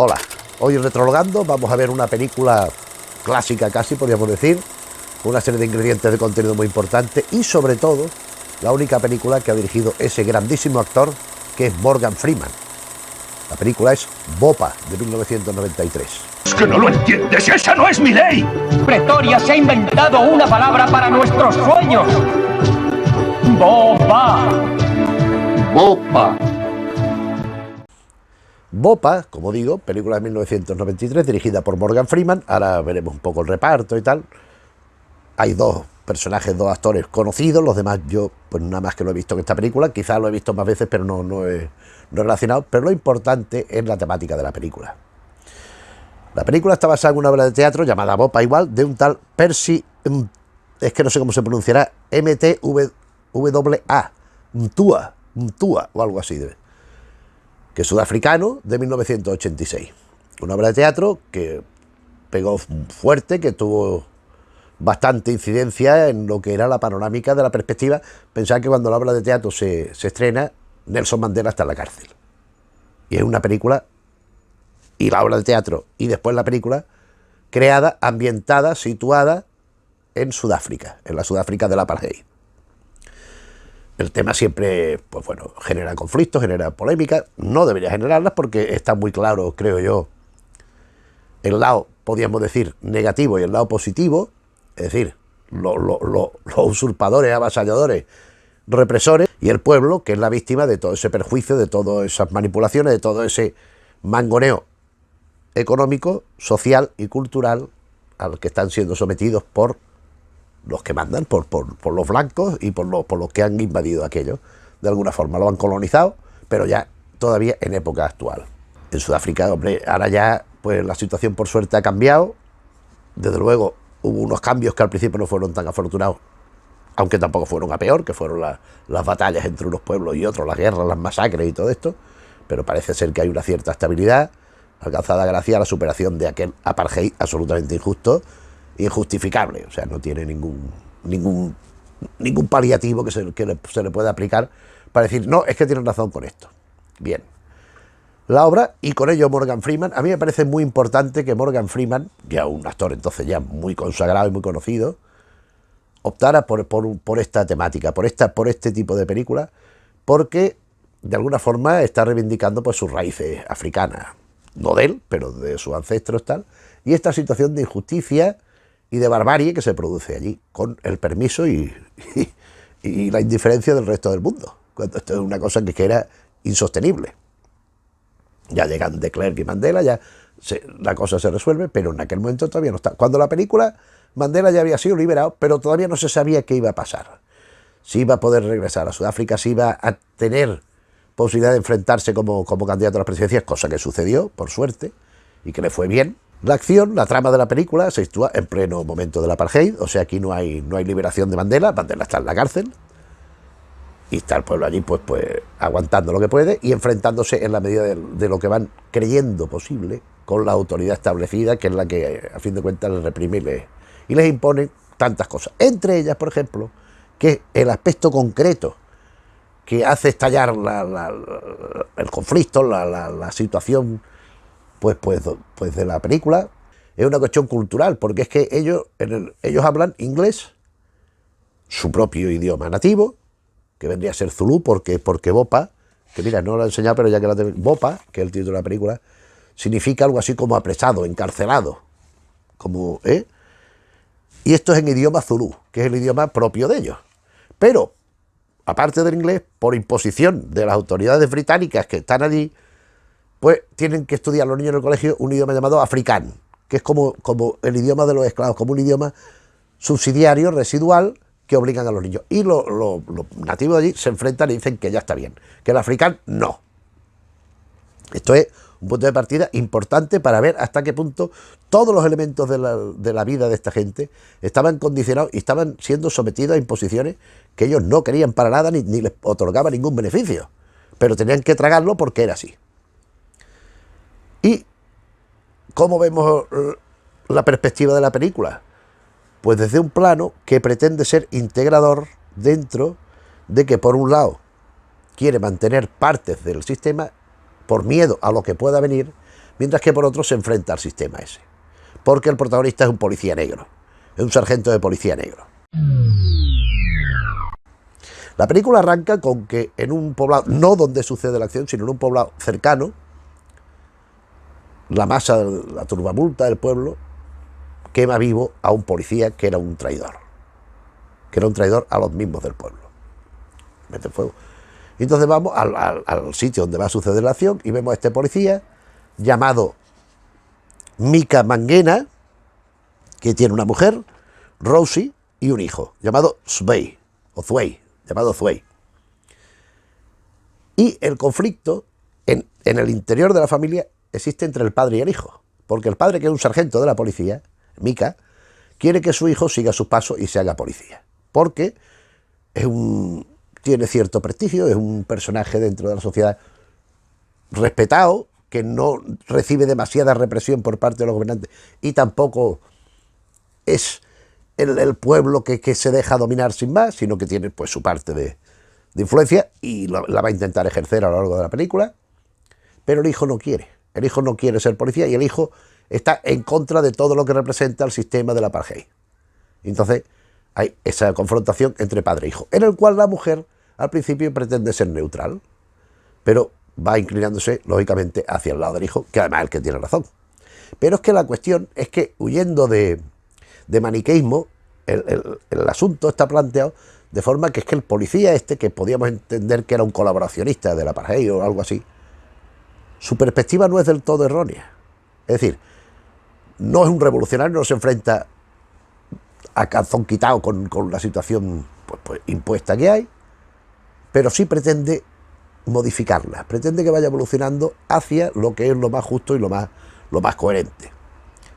Hola, hoy Retrologando vamos a ver una película clásica casi, podríamos decir, una serie de ingredientes de contenido muy importante y sobre todo la única película que ha dirigido ese grandísimo actor que es Morgan Freeman. La película es Bopa, de 1993. Es que no lo entiendes, esa no es mi ley. Pretoria se ha inventado una palabra para nuestros sueños. Bopa. Bopa. Bopa, como digo, película de 1993 dirigida por Morgan Freeman. Ahora veremos un poco el reparto y tal. Hay dos personajes, dos actores conocidos, los demás yo pues nada más que lo he visto en esta película, quizás lo he visto más veces pero no he relacionado, pero lo importante es la temática de la película. La película está basada en una obra de teatro llamada Bopa igual, de un tal Percy, es que no sé cómo se pronunciará, M-T-W-A, Mtua o algo así, que es sudafricano, de 1986. Una obra de teatro que pegó fuerte, que tuvo bastante incidencia en lo que era la panorámica de la perspectiva. Pensad que cuando la obra de teatro se estrena, Nelson Mandela está en la cárcel. Y es una película, y la obra de teatro, y después la película, creada, ambientada, situada en Sudáfrica, en la Sudáfrica del apartheid. El tema siempre, pues bueno, genera conflictos, genera polémica. No debería generarlas porque está muy claro, creo yo, el lado, podríamos decir, negativo y el lado positivo. Es decir, los usurpadores, avasalladores, represores, y el pueblo, que es la víctima de todo ese perjuicio, de todas esas manipulaciones, de todo ese mangoneo económico, social y cultural al que están siendo sometidos por los que mandan, por los blancos y por los que han invadido aquello. De alguna forma lo han colonizado, pero ya todavía en época actual. En Sudáfrica, hombre, ahora ya pues la situación por suerte ha cambiado. Desde luego hubo unos cambios que al principio no fueron tan afortunados, aunque tampoco fueron a peor, que fueron las batallas entre unos pueblos y otros, las guerras, las masacres y todo esto, pero parece ser que hay una cierta estabilidad, alcanzada gracias a la superación de aquel apartheid absolutamente injusto e injustificable. O sea, no tiene ningún paliativo que se le pueda aplicar para decir, no, es que tienen razón con esto. Bien. La obra, y con ello Morgan Freeman, a mí me parece muy importante que Morgan Freeman, ya un actor entonces ya muy consagrado y muy conocido, optara por esta temática, por este tipo de película, porque de alguna forma está reivindicando pues sus raíces africanas, no de él, pero de sus ancestros tal, y esta situación de injusticia y de barbarie que se produce allí, con el permiso y la indiferencia del resto del mundo, cuando esto es una cosa que era insostenible. Ya llegan de Klerk y Mandela, ya la cosa se resuelve, pero en aquel momento todavía no está. Cuando la película, Mandela ya había sido liberado, pero todavía no se sabía qué iba a pasar. Si iba a poder regresar a Sudáfrica, si iba a tener posibilidad de enfrentarse como candidato a las presidencias, cosa que sucedió, por suerte, y que le fue bien. La acción, la trama de la película se sitúa en pleno momento del apartheid, o sea, aquí no hay liberación de Mandela. Mandela está en la cárcel, y está el pueblo allí pues aguantando lo que puede y enfrentándose en la medida de lo que van creyendo posible con la autoridad establecida, que es la que a fin de cuentas les reprime y les impone tantas cosas. Entre ellas, por ejemplo, que el aspecto concreto que hace estallar el conflicto, la situación pues de la película, es una cuestión cultural, porque es que ellos hablan inglés, su propio idioma nativo, que vendría a ser Zulú, porque Bopa, que mira, no lo he enseñado, pero ya que la tengo, Bopa, que es el título de la película, significa algo así como apresado, encarcelado, como, y esto es en idioma Zulú, que es el idioma propio de ellos. Pero, aparte del inglés, por imposición de las autoridades británicas que están allí, pues tienen que estudiar los niños en el colegio un idioma llamado africán, que es como el idioma de los esclavos, como un idioma subsidiario, residual, que obligan a los niños. Y los nativos de allí se enfrentan y dicen que ya está bien, que el africán no. Esto es un punto de partida importante para ver hasta qué punto todos los elementos de la vida de esta gente estaban condicionados y estaban siendo sometidos a imposiciones que ellos no querían para nada ni les otorgaban ningún beneficio, pero tenían que tragarlo porque era así. ¿Y cómo vemos la perspectiva de la película? Pues desde un plano que pretende ser integrador dentro de que, por un lado, quiere mantener partes del sistema por miedo a lo que pueda venir, mientras que por otro se enfrenta al sistema ese. Porque el protagonista es un policía negro, es un sargento de policía negro. La película arranca con que en un poblado, no donde sucede la acción, sino en un poblado cercano, la masa, la turbamulta del pueblo, quema vivo a un policía que era un traidor. Que era un traidor a los mismos del pueblo. Mete fuego. Y entonces vamos al sitio donde va a suceder la acción y vemos a este policía llamado Mika Mangena, que tiene una mujer, Rosie, y un hijo, llamado Zway, llamado Zway. Y el conflicto en el interior de la familia existe entre el padre y el hijo, porque el padre, que es un sargento de la policía, Mika, quiere que su hijo siga sus pasos y se haga policía, porque tiene cierto prestigio, es un personaje dentro de la sociedad respetado, que no recibe demasiada represión por parte de los gobernantes y tampoco es el pueblo que se deja dominar sin más, sino que tiene pues su parte de influencia y la va a intentar ejercer a lo largo de la película, pero el hijo no quiere. El hijo no quiere ser policía y el hijo está en contra de todo lo que representa el sistema del apartheid. Entonces hay esa confrontación entre padre e hijo, en el cual la mujer al principio pretende ser neutral, pero va inclinándose lógicamente hacia el lado del hijo, que además es el que tiene razón. Pero es que la cuestión es que, huyendo de maniqueísmo, el asunto está planteado de forma que es que el policía este, que podíamos entender que era un colaboracionista del apartheid o algo así, su perspectiva no es del todo errónea. Es decir, no es un revolucionario, no se enfrenta a calzón quitado con la situación pues impuesta que hay, pero sí pretende modificarla, pretende que vaya evolucionando hacia lo que es lo más justo y lo más coherente.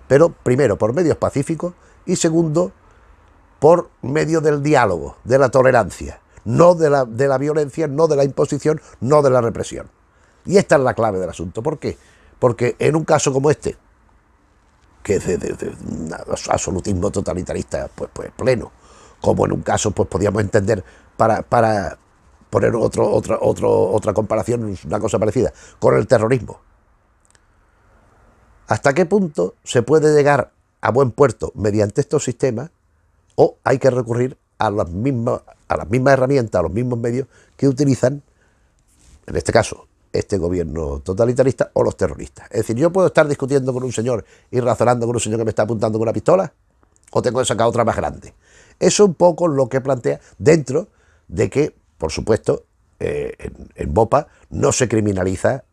Pero primero por medios pacíficos y segundo por medio del diálogo, de la tolerancia, no de la violencia, no de la imposición, no de la represión. Y esta es la clave del asunto. ¿Por qué? Porque en un caso como este, que es de un absolutismo totalitarista pues pleno, como en un caso pues podríamos entender para poner otra comparación, una cosa parecida, con el terrorismo. ¿Hasta qué punto se puede llegar a buen puerto mediante estos sistemas o hay que recurrir a las mismas herramientas, a los mismos medios que utilizan, en este caso, este gobierno totalitarista o los terroristas? Es decir, ¿yo puedo estar discutiendo con un señor y razonando con un señor que me está apuntando con una pistola? ¿O tengo que sacar otra más grande? Eso es un poco lo que plantea, dentro de que, por supuesto, en BOPA no se criminaliza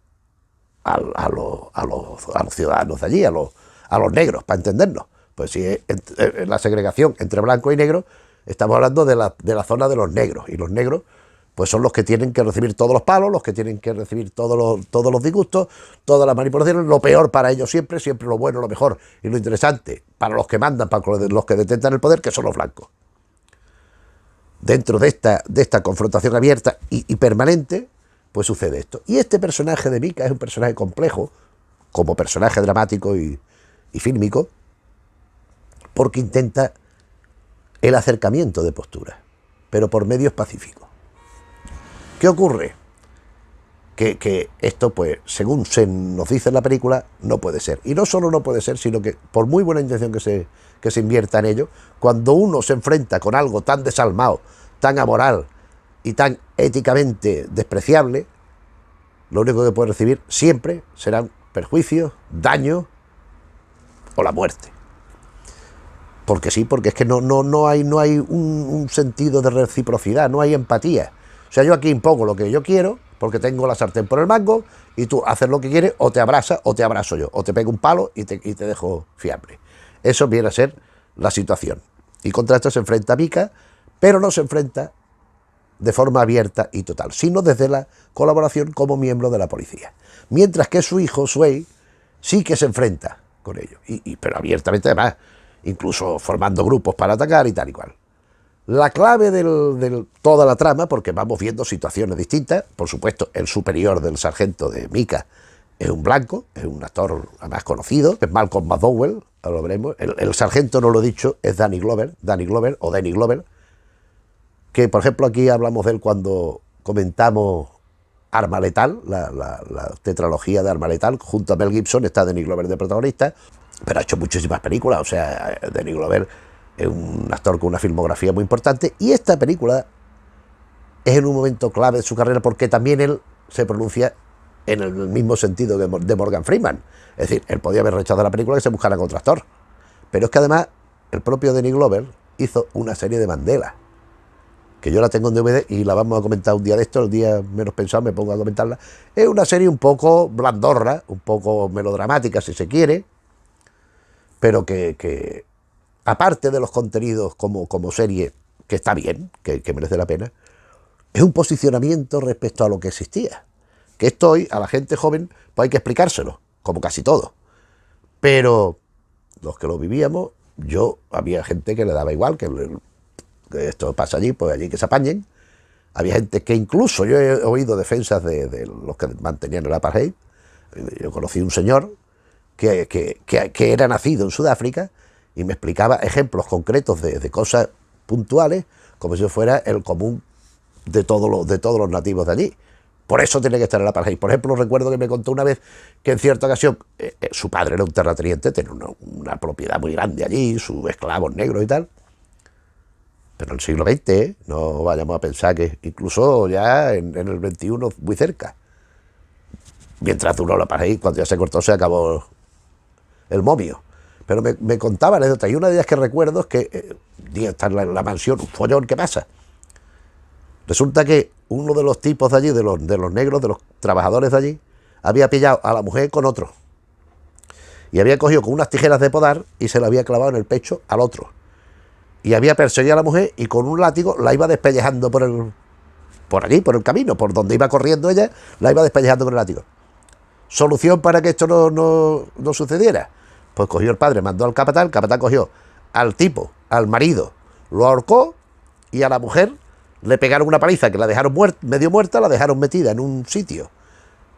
a los ciudadanos de allí, a los negros, para entendernos. Pues si es la segregación entre blanco y negro, estamos hablando de la zona de los negros, y los negros pues son los que tienen que recibir todos los palos, los que tienen que recibir todos los disgustos, todas las manipulaciones, lo peor para ellos siempre lo bueno, lo mejor y lo interesante para los que mandan, para los que detentan el poder, que son los blancos. Dentro de esta confrontación abierta y permanente, pues sucede esto. Y este personaje de Mika es un personaje complejo, como personaje dramático y fílmico, porque intenta el acercamiento de posturas, pero por medios pacíficos. ¿Qué ocurre? Que esto, pues, según se nos dice en la película, no puede ser. Y no solo no puede ser, sino que por muy buena intención que se invierta en ello, cuando uno se enfrenta con algo tan desalmado, tan amoral y tan éticamente despreciable, lo único que puede recibir siempre serán perjuicios, daños o la muerte. Porque sí, porque es que no hay un sentido de reciprocidad, no hay empatía. O sea, yo aquí impongo lo que yo quiero, porque tengo la sartén por el mango, y tú haces lo que quieres, o te abrazas, o te abrazo yo, o te pego un palo y te dejo fiambre. Eso viene a ser la situación. Y contra esto se enfrenta Mika, pero no se enfrenta de forma abierta y total, sino desde la colaboración como miembro de la policía. Mientras que su hijo, Zway, sí que se enfrenta con ellos, pero abiertamente además, incluso formando grupos para atacar y tal y cual. La clave de toda la trama, porque vamos viendo situaciones distintas, por supuesto, el superior del sargento de Mika es un blanco, es un actor además conocido, es Malcolm McDowell, lo veremos. El sargento, no lo he dicho, es Danny Glover, que por ejemplo aquí hablamos de él cuando comentamos Arma Letal, la tetralogía de Arma Letal, junto a Mel Gibson, está Danny Glover de protagonista, pero ha hecho muchísimas películas. O sea, Danny Glover es un actor con una filmografía muy importante, y esta película es en un momento clave de su carrera porque también él se pronuncia en el mismo sentido de Morgan Freeman. Es decir, él podía haber rechazado la película, que se buscara con otro actor, pero es que además el propio Danny Glover hizo una serie de Mandela, que yo la tengo en DVD y la vamos a comentar un día de esto, el día menos pensado me pongo a comentarla. Es una serie un poco blandorra, un poco melodramática si se quiere, pero que aparte de los contenidos como serie, que está bien, que merece la pena, es un posicionamiento respecto a lo que existía. Que esto hoy a la gente joven pues hay que explicárselo, como casi todo. Pero los que lo vivíamos, había gente que le daba igual, que esto pasa allí, pues allí que se apañen. Había gente que incluso, yo he oído defensas de los que mantenían el apartheid. Yo conocí un señor que era nacido en Sudáfrica y me explicaba ejemplos concretos de cosas puntuales, como si fuera el común de todos los nativos de allí. Por eso tiene que estar el apartheid. Por ejemplo, recuerdo que me contó una vez que en cierta ocasión su padre era un terrateniente, tenía una propiedad muy grande allí, sus esclavos negros y tal. Pero en el siglo XX, no vayamos a pensar que incluso ya en el XXI, muy cerca. Mientras duró el apartheid, cuando ya se cortó, se acabó el momio. Pero me contaba anécdotas, y una de ellas que recuerdo es que está en la mansión, un follón, ¿qué pasa? Resulta que uno de los tipos de allí, de los negros, de los trabajadores de allí, había pillado a la mujer con otro. Y había cogido con unas tijeras de podar y se la había clavado en el pecho al otro. Y había perseguido a la mujer y con un látigo la iba despellejando por allí, por el camino, por donde iba corriendo ella, la iba despellejando con el látigo. ¿Solución para que esto no sucediera? Pues cogió el padre, mandó al capatán, el capatán cogió al tipo, al marido, lo ahorcó, y a la mujer le pegaron una paliza que la dejaron medio muerta, la dejaron metida en un sitio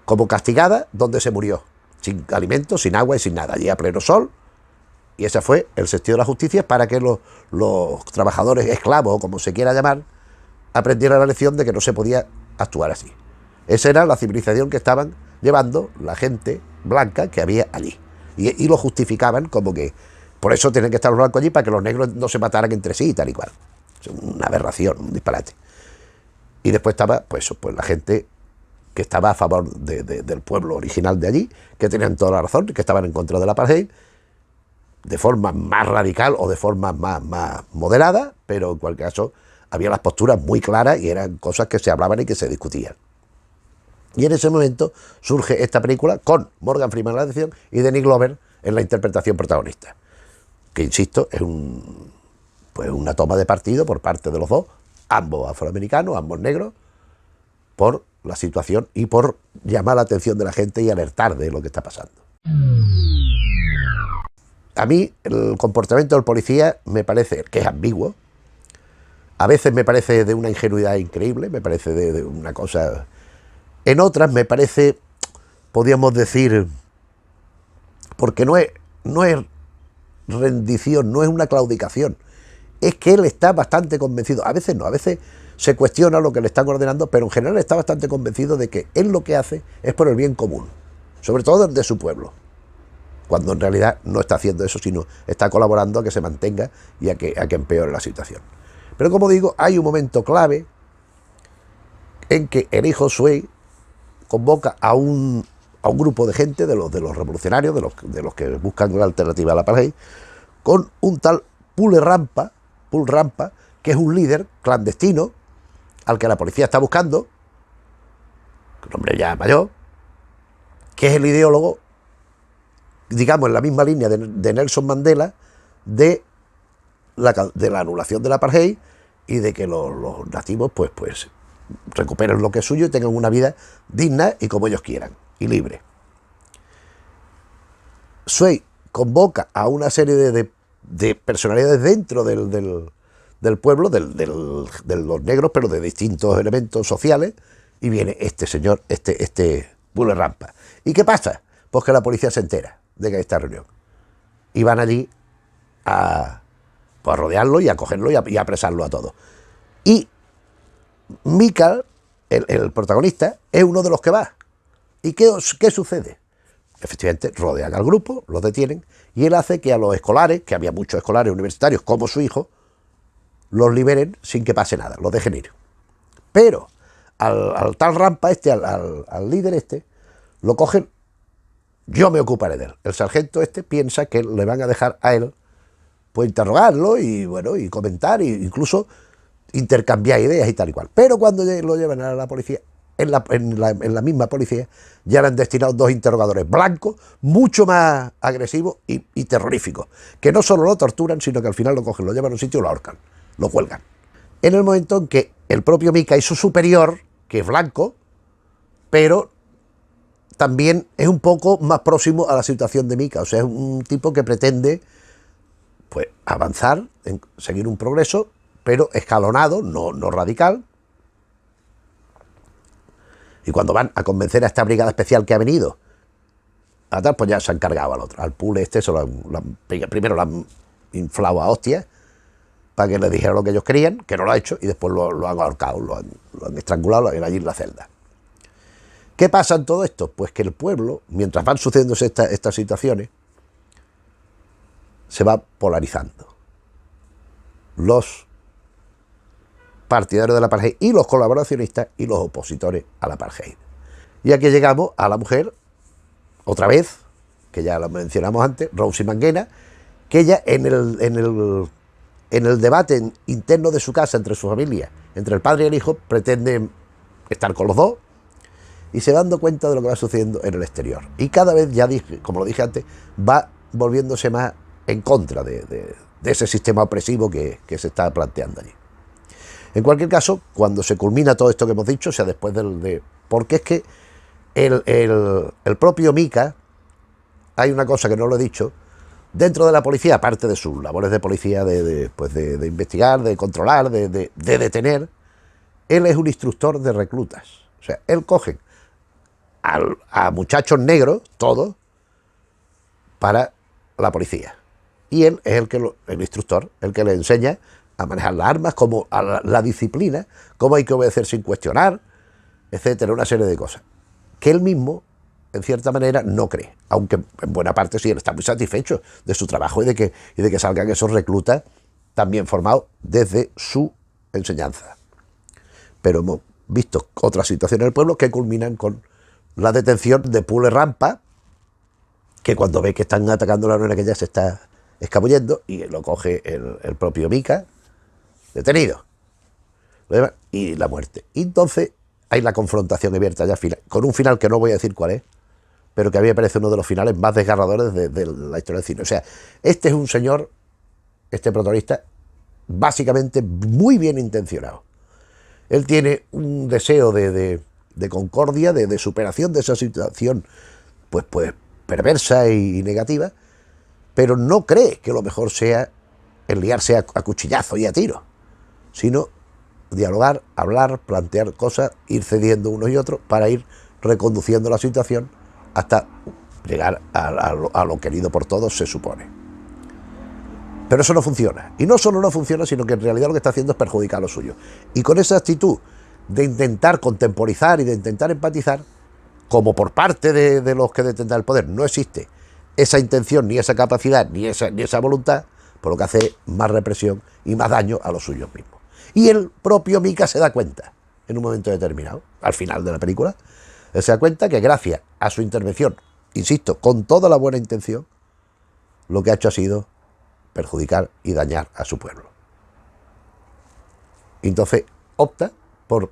como castigada, donde se murió, sin alimentos, sin agua y sin nada, allí a pleno sol. Y ese fue el sentido de la justicia, para que los trabajadores esclavos, o como se quiera llamar, aprendieran la lección de que no se podía actuar así. Esa era la civilización que estaban llevando la gente blanca que había allí, y lo justificaban como que por eso tienen que estar los blancos allí, para que los negros no se mataran entre sí y tal y cual. Una aberración, un disparate. Y después estaba pues la gente que estaba a favor del pueblo original de allí, que tenían toda la razón, que estaban en contra del apartheid, de forma más radical o de forma más moderada, pero en cualquier caso había las posturas muy claras y eran cosas que se hablaban y que se discutían. Y en ese momento surge esta película con Morgan Freeman en la dirección y Danny Glover en la interpretación protagonista, que insisto, es una toma de partido por parte de los dos, ambos afroamericanos, ambos negros, por la situación y por llamar la atención de la gente y alertar de lo que está pasando. A mí el comportamiento del policía me parece que es ambiguo, a veces me parece de una ingenuidad increíble, me parece de una cosa... En otras me parece, podríamos decir, porque no es rendición, no es una claudicación, es que él está bastante convencido, a veces no, a veces se cuestiona lo que le están ordenando, pero en general está bastante convencido de que él lo que hace es por el bien común, sobre todo el de su pueblo, cuando en realidad no está haciendo eso, sino está colaborando a que se mantenga y a que empeore la situación. Pero como digo, hay un momento clave en que el hijo Sway convoca a un grupo de gente, de los revolucionarios, de los que buscan la alternativa a la apartheid, con un tal Paul Rampa, que es un líder clandestino al que la policía está buscando, un hombre ya mayor, que es el ideólogo, digamos, en la misma línea de Nelson Mandela, de la anulación del apartheid y de que los nativos pues recuperen lo que es suyo y tengan una vida digna y como ellos quieran, y libre. Sway convoca a una serie de personalidades dentro del pueblo, de los negros, pero de distintos elementos sociales, y viene este señor, este Paul Rampa. ¿Y qué pasa? Pues que la policía se entera de que hay esta reunión, y van allí a rodearlo y a cogerlo y a apresarlo a todos. Y Michael el protagonista es uno de los que va. ¿Y qué sucede? Efectivamente, rodean al grupo, los detienen, y él hace que a los escolares, que había muchos escolares universitarios como su hijo, los liberen sin que pase nada, los dejen ir. Pero al tal Rampa al líder lo cogen, yo me ocuparé de él. El sargento piensa que le van a dejar a él, pues interrogarlo y bueno, y comentar, e incluso intercambiar ideas y tal y cual. Pero cuando lo llevan a la policía, en la misma policía, ya le han destinado 2 interrogadores blancos, mucho más agresivos y terroríficos, que no solo lo torturan, sino que al final lo cogen, lo llevan a un sitio y lo ahorcan, lo cuelgan. En el momento en que el propio Mika y su superior, que es blanco, pero también es un poco más próximo a la situación de Mika, o sea, es un tipo que pretende pues avanzar, seguir un progreso, pero escalonado, no radical. Y cuando van a convencer a esta brigada especial que ha venido a tal, pues ya se han cargado al otro. Al Pule primero lo han inflado a hostias para que le dijera lo que ellos querían, que no lo ha hecho, y después lo han ahorcado, lo han estrangulado allí en la celda. ¿Qué pasa en todo esto? Pues que el pueblo, mientras van sucediéndose estas situaciones, se va polarizando. Los partidarios de la apartheid y los colaboracionistas y los opositores a la apartheid. Y aquí llegamos a la mujer, otra vez, que ya lo mencionamos antes, Rosie Manguena, que ella en el debate interno de su casa, entre su familia, entre el padre y el hijo, pretende estar con los dos y se va dando cuenta de lo que va sucediendo en el exterior. Y cada vez, como lo dije antes, va volviéndose más en contra de ese sistema opresivo que se está planteando allí. En cualquier caso, cuando se culmina todo esto que hemos dicho, o sea, después porque es que el propio Mika, hay una cosa que no lo he dicho, dentro de la policía, aparte de sus labores de policía, de investigar, de controlar, de detener, él es un instructor de reclutas. O sea, él coge a muchachos negros, todos, para la policía. Y él es el instructor, el que le enseña a manejar las armas, como a la disciplina, cómo hay que obedecer sin cuestionar, etcétera, una serie de cosas. Que él mismo, en cierta manera, no cree, aunque en buena parte sí, él está muy satisfecho de su trabajo y de que salgan esos reclutas también formados desde su enseñanza. Pero hemos visto otras situaciones en el pueblo que culminan con la detención de Pule Rampa, que cuando ve que están atacando a la nena, que ya se está escabullendo, y lo coge el propio Mika, detenido, y la muerte. Y entonces hay la confrontación abierta ya final, con un final que no voy a decir cuál es, pero que a mí me parece uno de los finales más desgarradores de la historia del cine. O sea, este es un señor, este protagonista, básicamente muy bien intencionado. Él tiene un deseo de concordia, de superación de esa situación pues perversa y negativa, pero no cree que lo mejor sea el liarse a cuchillazo y a tiro, sino dialogar, hablar, plantear cosas, ir cediendo unos y otros para ir reconduciendo la situación hasta llegar a lo querido por todos, se supone. Pero eso no funciona. Y no solo no funciona, sino que en realidad lo que está haciendo es perjudicar a lo suyo. Y con esa actitud de intentar contemporizar y de intentar empatizar, como por parte de los que detentan el poder no existe esa intención, ni esa capacidad, ni esa voluntad, por lo que hace más represión y más daño a los suyos mismos. Y el propio Mika se da cuenta, en un momento determinado, al final de la película, él se da cuenta que gracias a su intervención, insisto, con toda la buena intención, lo que ha hecho ha sido perjudicar y dañar a su pueblo. Entonces opta por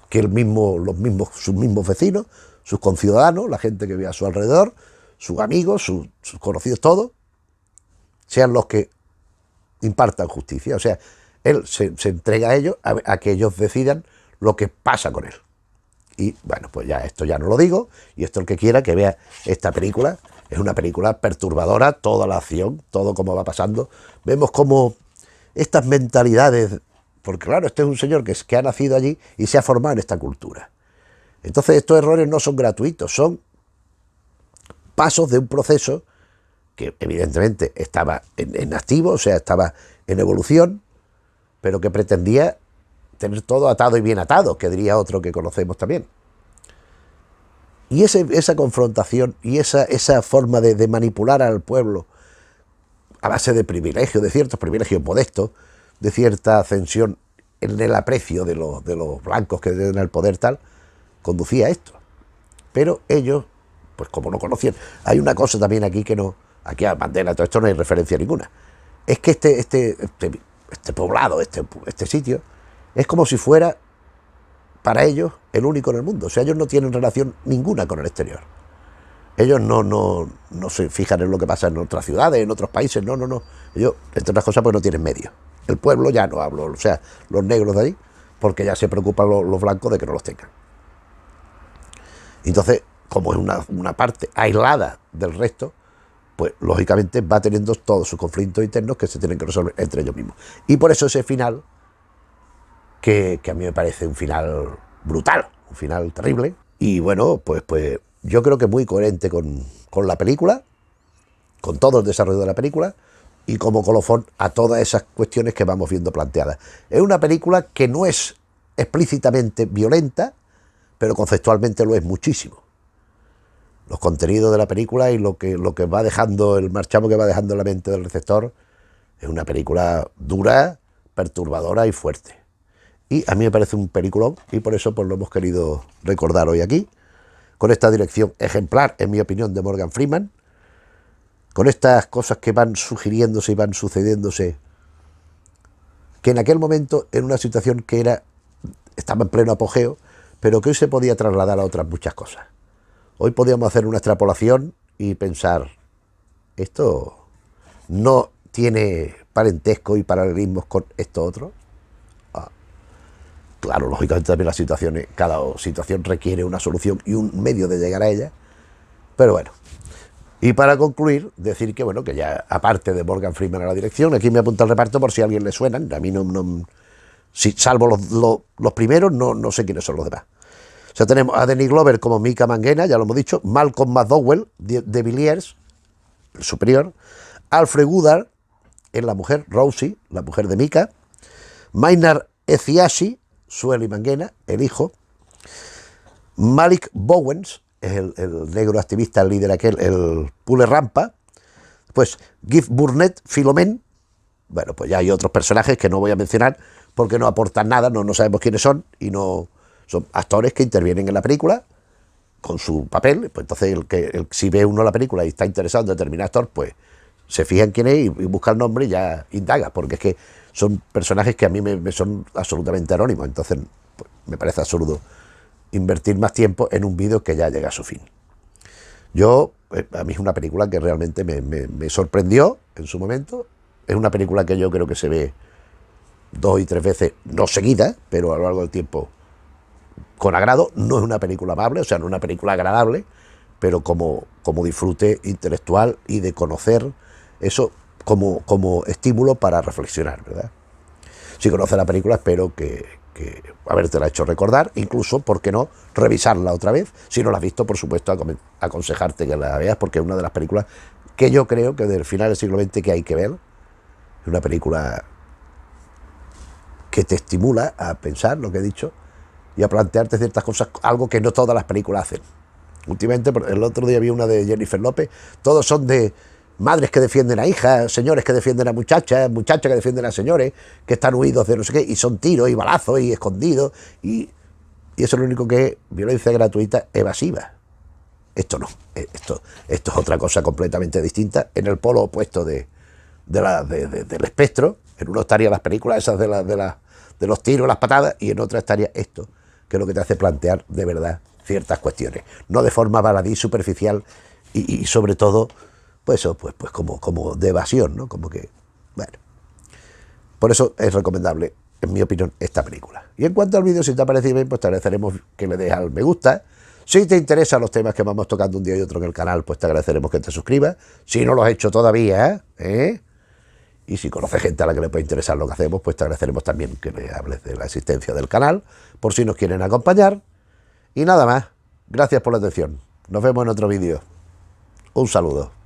que sus mismos vecinos, sus conciudadanos, la gente que vive a su alrededor, sus amigos, sus conocidos, todos, sean los que impartan justicia. O sea, él se entrega a ellos a que ellos decidan lo que pasa con él. Y bueno, pues ya esto ya no lo digo, y esto el que quiera que vea esta película, es una película perturbadora, toda la acción, todo como va pasando. Vemos como estas mentalidades, porque claro, este es un señor que ha nacido allí y se ha formado en esta cultura. Entonces estos errores no son gratuitos, son pasos de un proceso que evidentemente estaba en activo, o sea, estaba en evolución, pero que pretendía tener todo atado y bien atado, que diría otro que conocemos también. Y esa confrontación y esa forma de manipular al pueblo a base de privilegios, de ciertos privilegios modestos, de cierta ascensión en el aprecio de los blancos que tienen el poder tal, conducía a esto. Pero ellos, pues como no conocían, hay una cosa también aquí que no, aquí a Mandela, todo esto no hay referencia ninguna, es que este poblado, este sitio, es como si fuera para ellos el único en el mundo. O sea, ellos no tienen relación ninguna con el exterior. Ellos no se fijan en lo que pasa en otras ciudades, en otros países, no. Ellos, entre otras cosas, pues no tienen medios. El pueblo ya no hablo, o sea, los negros de ahí, porque ya se preocupan los blancos de que no los tengan. Entonces, como es una parte aislada del resto, pues lógicamente va teniendo todos sus conflictos internos que se tienen que resolver entre ellos mismos. Y por eso ese final, que a mí me parece un final brutal, un final terrible, y bueno, pues yo creo que muy coherente con la película, con todo el desarrollo de la película, y como colofón a todas esas cuestiones que vamos viendo planteadas. Es una película que no es explícitamente violenta, pero conceptualmente lo es muchísimo. Los contenidos de la película y lo que va dejando, el marchamo que va dejando en la mente del receptor, es una película dura, perturbadora y fuerte. Y a mí me parece un peliculón, y por eso pues lo hemos querido recordar hoy aquí, con esta dirección ejemplar, en mi opinión, de Morgan Freeman, con estas cosas que van sugiriéndose y van sucediéndose, que en aquel momento, en una situación que estaba en pleno apogeo, pero que hoy se podía trasladar a otras muchas cosas. Hoy podíamos hacer una extrapolación y pensar, esto no tiene parentesco y paralelismos con esto otro. Claro, lógicamente también cada situación requiere una solución y un medio de llegar a ella, pero bueno. Y para concluir, decir que bueno, que ya aparte de Morgan Freeman a la dirección, aquí me apunta el reparto por si a alguien le suenan, a mí salvo los primeros, no sé quiénes son los demás. O sea, tenemos a Danny Glover como Micah Manguena, ya lo hemos dicho, Malcolm McDowell de Villiers, el superior, Alfred Woodard en la mujer, Rosie, la mujer de Micah, Maynard Eziashi, Sueli Manguena, el hijo, Malik Bowens, es el negro activista, el líder aquel, el Pule Rampa, pues Giff Burnett, Philomene. Bueno, pues ya hay otros personajes que no voy a mencionar porque no aportan nada, no sabemos quiénes son y no son actores que intervienen en la película con su papel. Pues entonces si ve uno la película y está interesado en determinado actor, pues se fija en quién es y busca el nombre y ya indaga, porque es que son personajes que a mí me son absolutamente anónimos. Entonces pues, me parece absurdo invertir más tiempo en un vídeo que ya llega a su fin. A mí es una película que realmente me sorprendió en su momento. Es una película que yo creo que se ve 2 y 3 veces, no seguidas, pero a lo largo del tiempo con agrado. No es una película amable, o sea, no es una película agradable, pero como disfrute intelectual y de conocer eso como estímulo para reflexionar, ¿verdad? Si conoces la película, espero que habértela hecho recordar, incluso, ¿por qué no?, revisarla otra vez. Si no la has visto, por supuesto, aconsejarte que la veas, porque es una de las películas que yo creo que del final del siglo XX que hay que ver. Es una película que te estimula a pensar lo que he dicho y a plantearte ciertas cosas, algo que no todas las películas hacen. Últimamente, el otro día vi una de Jennifer López, todos son de madres que defienden a hijas, señores que defienden a muchachas, muchachas que defienden a señores, que están huidos de no sé qué, y son tiros y balazos y escondidos, y eso es lo único que es violencia gratuita evasiva. Esto no, esto es otra cosa completamente distinta, en el polo opuesto del espectro. En uno estarían las películas esas de los tiros, las patadas, y en otra estaría esto, que es lo que te hace plantear de verdad ciertas cuestiones, no de forma baladí, superficial y sobre todo pues como de evasión, ¿no? Como que, bueno. Por eso es recomendable, en mi opinión, esta película. Y en cuanto al vídeo, si te ha parecido bien, pues te agradeceremos que le des al me gusta. Si te interesan los temas que vamos tocando un día y otro en el canal, pues te agradeceremos que te suscribas. Si no lo has hecho todavía, y si conoces gente a la que le puede interesar lo que hacemos, pues te agradeceremos también que le hables de la existencia del canal, por si nos quieren acompañar. Y nada más. Gracias por la atención. Nos vemos en otro vídeo. Un saludo.